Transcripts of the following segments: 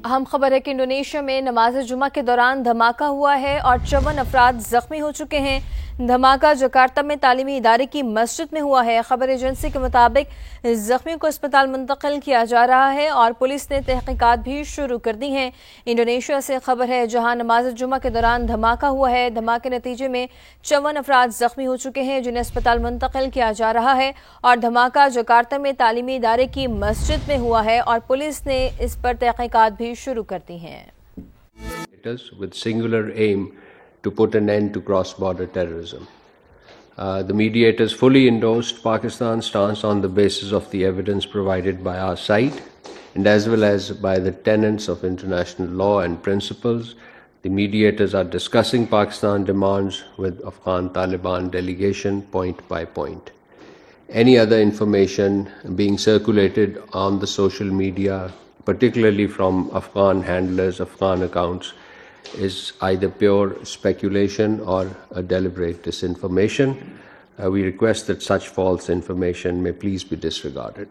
अहम खबर है कि इंडोनेशिया में नमाज जुमा के दौरान धमाका हुआ है और 54 अफराद जख्मी हो चुके हैं। धमाका जकार्ता में तालीमी इदारे की मस्जिद में हुआ है। खबर एजेंसी के मुताबिक जख्मियों को अस्पताल मुंतकिल किया जा रहा है और पुलिस ने तहकीकात भी शुरू कर दी हैं। इंडोनेशिया से खबर है जहां नमाज जुमा के दौरान धमाका हुआ है। धमाके नतीजे में 54 अफराद जख्मी हो चुके हैं जिन्हें अस्पताल मुंतकिल किया जा रहा है और धमाका जकार्ता में तालीमी इदारे की मस्जिद में हुआ है और पुलिस ने इस पर तहकीकात भी शुरू कर दी हैं। With singular aim to put an end to cross-border terrorism. The mediators fully endorsed Pakistan's stance on the basis of the evidence provided by our side and as well as by the tenets of international law and principles. The mediators are discussing Pakistan demands with Afghan Taliban delegation point by point. Any other information being circulated on the social media, particularly from Afghan handlers, Afghan accounts, is either pure speculation or a deliberate disinformation. We request that such false information may please be disregarded.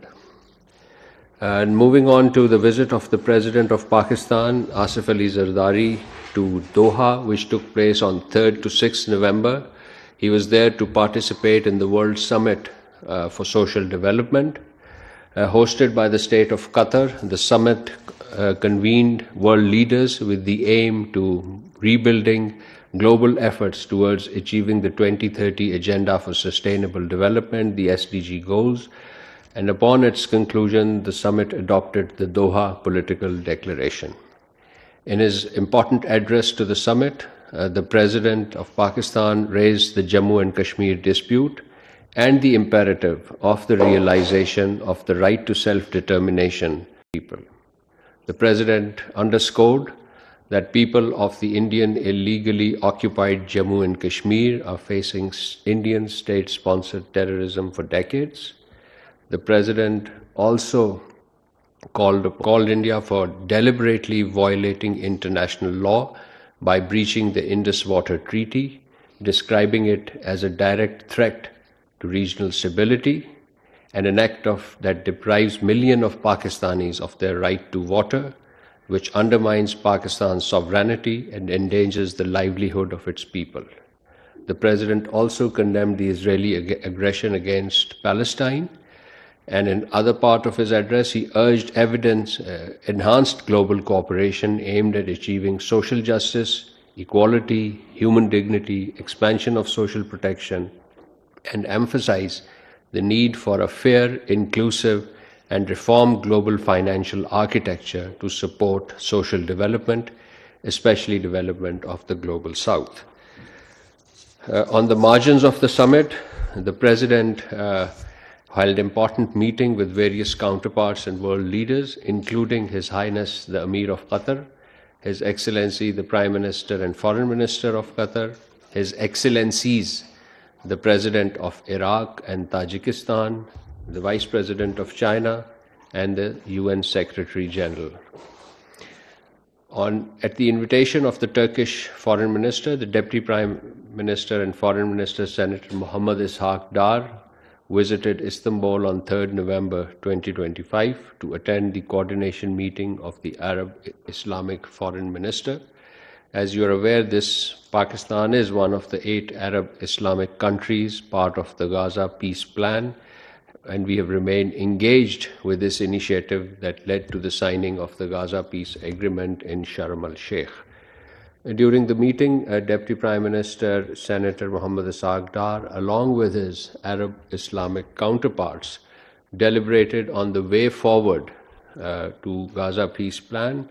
And moving on to the visit of the President of Pakistan, Asif Ali Zardari, to Doha, which took place on 3rd to 6th November. He was there to participate in the World Summit for Social Development. Hosted by the state of Qatar, the summit convened world leaders with the aim to rebuilding global efforts towards achieving the 2030 Agenda for Sustainable Development, the SDG goals, and upon its conclusion, the summit adopted the Doha Political Declaration. In his important address to the summit, the President of Pakistan raised the Jammu and Kashmir dispute and the imperative of the realization of the right to self-determination of people. The President underscored that people of the Indian illegally occupied Jammu and Kashmir are facing Indian state-sponsored terrorism for decades. The President also called India for deliberately violating international law by breaching the Indus Water Treaty, describing it as a direct threat to regional stability and an act that deprives millions of Pakistanis of their right to water, which undermines Pakistan's sovereignty and endangers the livelihood of its people. The President also condemned the Israeli aggression against Palestine, and in other part of his address, he urged enhanced global cooperation aimed at achieving social justice, equality, human dignity, expansion of social protection, and emphasize the need for a fair, inclusive, and reformed global financial architecture to support social development, especially development of the global south. On the margins of the summit, the President held important meeting with various counterparts and world leaders, including His Highness the Emir of Qatar, His Excellency the Prime Minister and Foreign Minister of Qatar, His Excellencies the President of Iraq and Tajikistan, the Vice President of China, and the UN Secretary General. At the invitation of the Turkish Foreign Minister, the Deputy Prime Minister and Foreign Minister Senator Muhammad Ishaq Dar visited Istanbul on 3rd November 2025 to attend the coordination meeting of the Arab Islamic Foreign Minister. As you are aware, Pakistan is one of the 8 Arab Islamic countries, part of the Gaza peace plan, and we have remained engaged with this initiative that led to the signing of the Gaza peace agreement in Sharm el-Sheikh. During the meeting, Deputy Prime Minister Senator Muhammad Ishaq Dar, along with his Arab Islamic counterparts, deliberated on the way forward to Gaza peace plan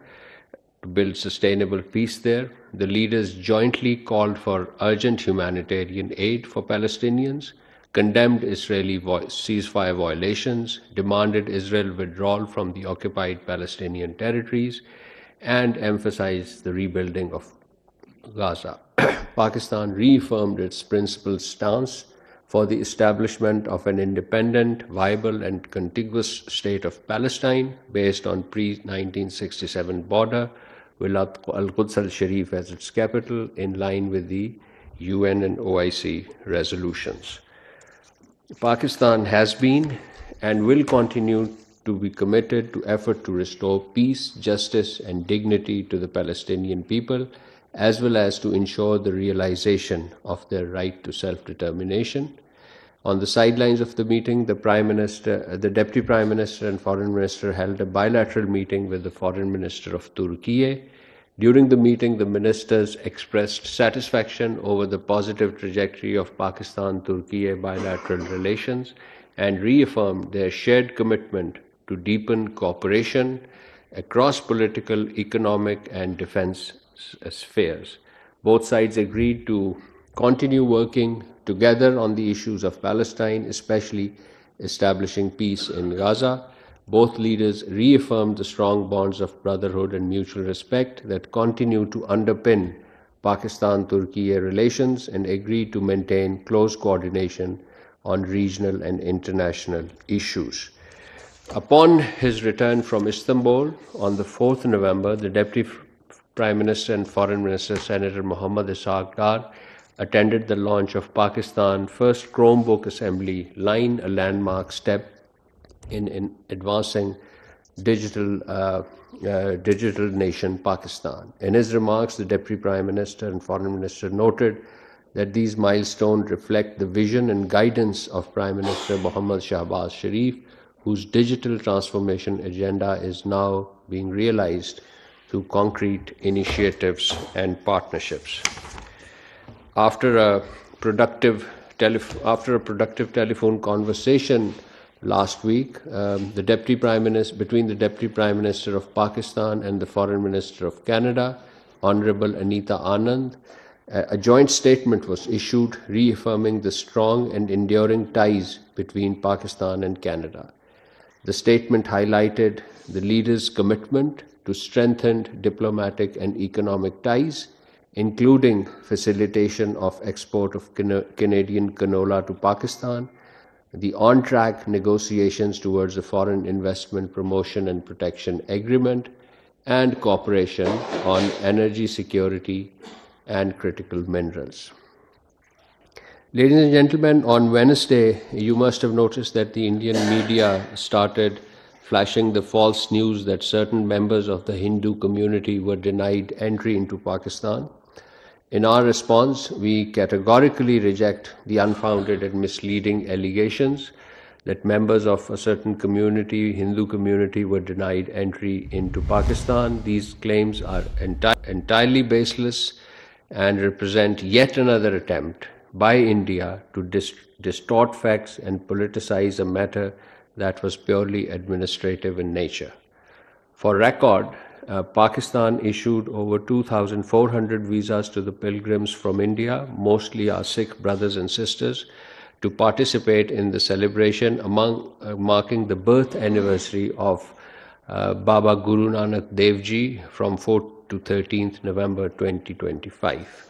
to build sustainable peace there. The leaders jointly called for urgent humanitarian aid for Palestinians, condemned Israeli ceasefire violations, demanded Israel withdrawal from the occupied Palestinian territories, and emphasized the rebuilding of Gaza. Pakistan reaffirmed its principled stance for the establishment of an independent, viable, and contiguous state of Palestine based on pre-1967 border, with Al-Quds al-Sharif as its capital, in line with the UN and OIC resolutions. Pakistan has been and will continue to be committed to effort to restore peace, justice, and dignity to the Palestinian people, as well as to ensure the realization of their right to self-determination. On the sidelines of the meeting, the Deputy Prime Minister and Foreign Minister held a bilateral meeting with the Foreign Minister of Turkey. During the meeting, the ministers expressed satisfaction over the positive trajectory of Pakistan-Turkey bilateral relations and reaffirmed their shared commitment to deepen cooperation across political, economic, and defense spheres. Both sides agreed to continue working together on the issues of Palestine, especially establishing peace in Gaza. Both leaders reaffirmed the strong bonds of brotherhood and mutual respect that continue to underpin Pakistan-Turkey relations and agreed to maintain close coordination on regional and international issues. Upon his return from Istanbul on the 4th November, the Deputy Prime Minister and Foreign Minister, Senator Muhammad Ishaq Dar, attended the launch of Pakistan's first Chromebook assembly line, a landmark step in advancing digital nation Pakistan. In his remarks, the Deputy Prime Minister and Foreign Minister noted that these milestones reflect the vision and guidance of Prime Minister Mohammad Shahbaz Sharif, whose digital transformation agenda is now being realized through concrete initiatives and partnerships. After a productive telephone conversation last week, between the Deputy Prime Minister of Pakistan and the Foreign Minister of Canada, Honorable Anita Anand, a joint statement was issued reaffirming the strong and enduring ties between Pakistan and Canada. The statement highlighted the leaders' commitment to strengthened diplomatic and economic ties, including facilitation of export of Canadian canola to Pakistan, the on-track negotiations towards a foreign investment promotion and protection agreement, and cooperation on energy security and critical minerals. Ladies and gentlemen, on Wednesday, you must have noticed that the Indian media started flashing the false news that certain members of the Hindu community were denied entry into Pakistan. In our response, we categorically reject the unfounded and misleading allegations that members of a certain community, Hindu community, were denied entry into Pakistan. These claims are entirely baseless and represent yet another attempt by India to distort facts and politicize a matter that was purely administrative in nature. For record, Pakistan issued over 2,400 visas to the pilgrims from India, mostly our Sikh brothers and sisters, to participate in the celebration marking the birth anniversary of Baba Guru Nanak Dev Ji from 4th to 13th November 2025.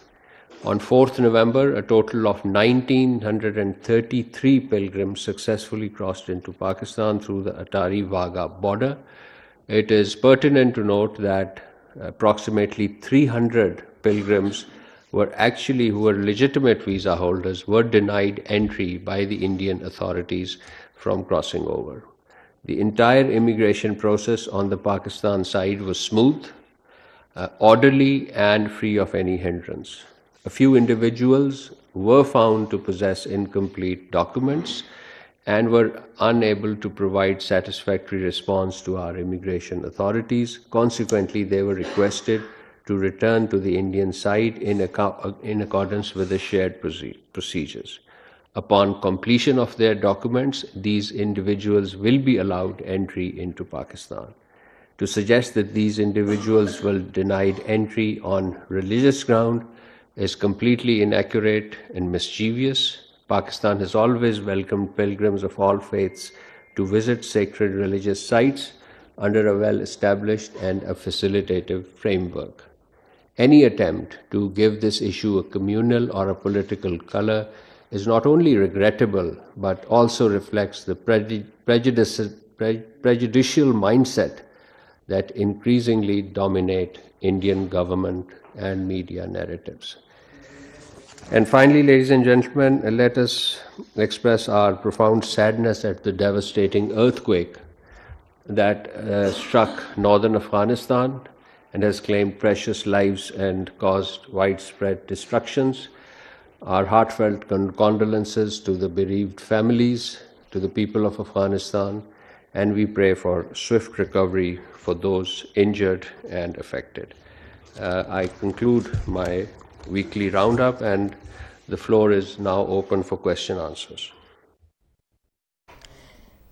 On 4th November, a total of 1,933 pilgrims successfully crossed into Pakistan through the Atari-Wagah border. It is pertinent to note that approximately 300 pilgrims who were legitimate visa holders were denied entry by the Indian authorities from crossing over. The entire immigration process on the Pakistan side was smooth, orderly, and free of any hindrance. A few individuals were found to possess incomplete documents and were unable to provide satisfactory response to our immigration authorities. Consequently, they were requested to return to the Indian side in accordance with the shared procedures. Upon completion of their documents, these individuals will be allowed entry into Pakistan. To suggest that these individuals were denied entry on religious ground is completely inaccurate and mischievous. Pakistan has always welcomed pilgrims of all faiths to visit sacred religious sites under a well-established and a facilitative framework. Any attempt to give this issue a communal or a political color is not only regrettable, but also reflects the prejudicial mindset that increasingly dominate Indian government and media narratives. And finally, ladies and gentlemen, let us express our profound sadness at the devastating earthquake that struck northern Afghanistan and has claimed precious lives and caused widespread destructions. Our heartfelt condolences to the bereaved families, to the people of Afghanistan, and we pray for swift recovery for those injured and affected. I conclude my weekly roundup, and the floor is now open for question answers.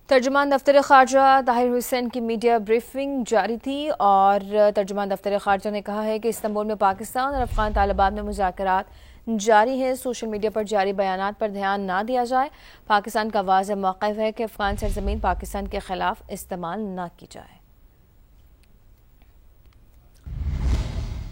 तर्जुमान दफ्तर खारजा ताहिर हुसैन की media briefing जारी थी और तर्जुमान दफ्तर खारजा ने कहा है कि इस्तांबुल में पाकिस्तान और अफगान तालिबान में मुज़ाकरात जारी हैं। सोशल मीडिया पर जारी बयानात पर ध्यान ना दिया जाए। पाकिस्तान का वाज़ेह मौक़िफ़ है कि अफगान सरज़मीन पाकिस्तान के खिलाफ इस्तेमाल ना की जाए।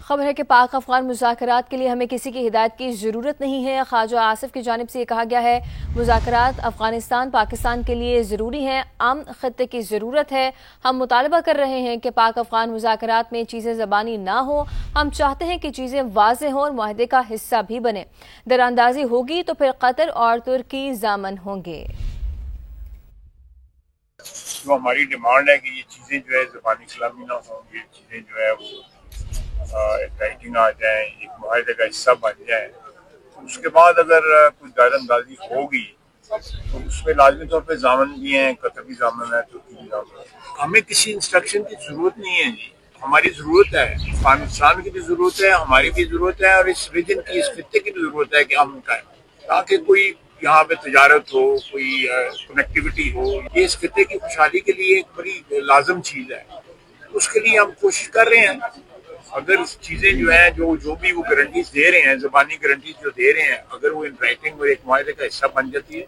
खबर है कि पाक अफगान मुज़ाकरात के लिए हमें किसी की हिदायत की ज़रूरत नहीं है। ख्वाजा आसिफ की जानिब से ये कहा गया है, मुज़ाकरात अफगानिस्तान पाकिस्तान के लिए ज़रूरी हैं, अमन ख़ित्ते की ज़रूरत है। हम मुतालबा कर रहे हैं कि पाक अफगान मुज़ाकरात में चीज़ें ज़बानी ना हो। हम चाहते हैं कि चीज़ें वाज़ेह हों और मुआहदे का हिस्सा भी बने। दरानंदाजी होगी तो फिर कतर और तुर्की ज़ामन होंगे। तो हमारी डिमांड है कि ये चीज़ें जो है ज़बानी कलामी ना हों, ये चीज़ें जो है वो राइटिंग आ जाए, एक मुआहदे का हिस्सा बन जाए। उसके बाद अगर कुछ दायरंदाजी होगी तो उसमें लाजमी तौर पे जामन भी हैं, कतर भी जामन है, तुर्की भी जामन है। हमें किसी इंस्ट्रक्शन की जरूरत नहीं है जी, हमारी जरूरत है, अफगानिस्तान की भी जरूरत है, हमारी भी जरूरत है और इस रीजन की, इस खित्ते की भी जरूरत है कि हम का है, ताकि कोई यहाँ पे तजारत हो, कोई कनेक्टिविटी हो। ये इस खित्ते की खुशहाली के लिए एक बड़ी लाजम चीज है। उसके लिए हम कोशिश कर रहे हैं। अगर चीजें जो है जो भी वो गारंटीज दे रहे हैं, ज़बानी गारंटीज जो दे रहे हैं, अगर वो इन राइटिंग और एक मुआहदे का हिस्सा बन जाती है